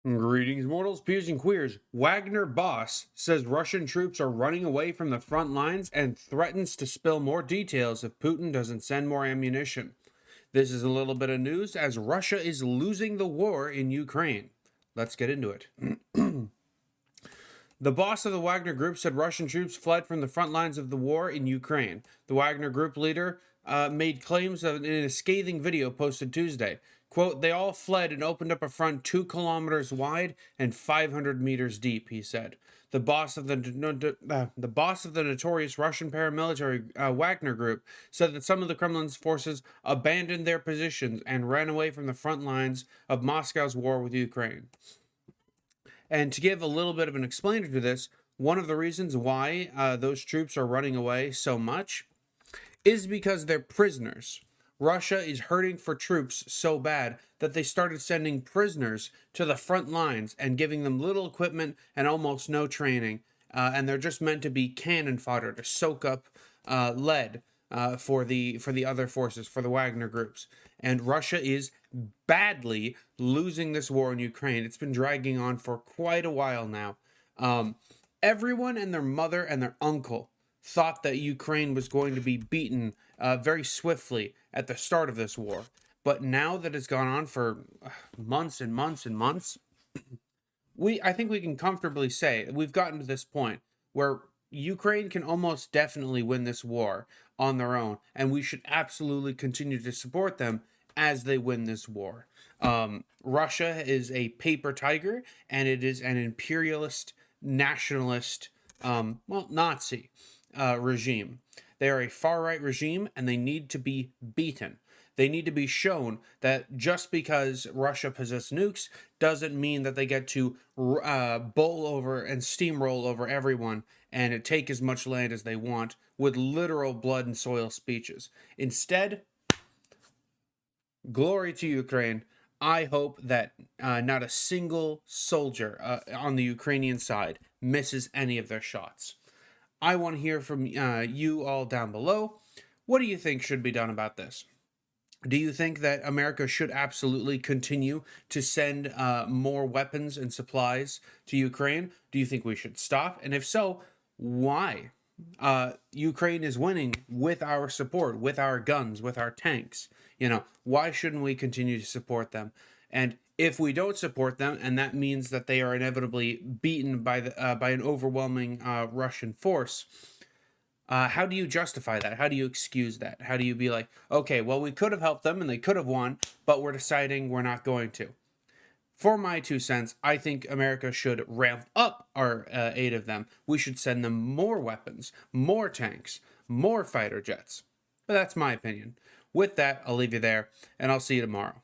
Greetings, mortals, peers, and queers. Wagner boss says Russian troops are running away from the front lines and threatens to spill more details if Putin doesn't send more ammunition. This is a little bit of news as Russia is losing the war in Ukraine. Let's get into it. The boss of the Wagner Group said Russian troops fled from the front lines of the war in Ukraine. The Wagner Group leader made claims in a scathing video posted Tuesday. Quote, they all fled and opened up a front 2 kilometers wide and 500 meters deep, he said. The boss of the notorious Russian paramilitary Wagner Group said that some of the Kremlin's forces abandoned their positions and ran away from the front lines of Moscow's war with Ukraine. And to give a little bit of an explainer to this, one of the reasons why those troops are running away so much is because they're prisoners. Russia is hurting for troops so bad that they started sending prisoners to the front lines and giving them little equipment and almost no training. And they're just meant to be cannon fodder to soak up lead for the other forces, for the Wagner groups. And Russia is badly losing this war in Ukraine. It's been dragging on for quite a while now. Everyone and their mother and their uncle thought that Ukraine was going to be beaten very swiftly at the start of this war. But now that it's gone on for months and months and months, I think we can comfortably say we've gotten to this point where Ukraine can almost definitely win this war on their own, and we should absolutely continue to support them as they win this war. Russia is a paper tiger, and it is an imperialist, nationalist, Nazi regime. They are a far-right regime, and they need to be beaten. They need to be shown that just because Russia possesses nukes doesn't mean that they get to bowl over and steamroll over everyone and take as much land as they want with literal blood and soil speeches. Instead, glory to Ukraine. I hope that not a single soldier on the Ukrainian side misses any of their shots. I want to hear from you all down below. What do you think should be done about this? Do you think that America should absolutely continue to send more weapons and supplies to Ukraine? Do you think we should stop? And if so, why? Ukraine is winning with our support, with our guns, with our tanks. Why shouldn't we continue to support them? And if we don't support them, and that means that they are inevitably beaten by an overwhelming Russian force, how do you justify that? How do you excuse that? How do you be like, okay, well, we could have helped them and they could have won, but we're deciding we're not going to? For my 2 cents, I think America should ramp up our aid of them. We should send them more weapons, more tanks, more fighter jets. But that's my opinion. With that, I'll leave you there, and I'll see you tomorrow.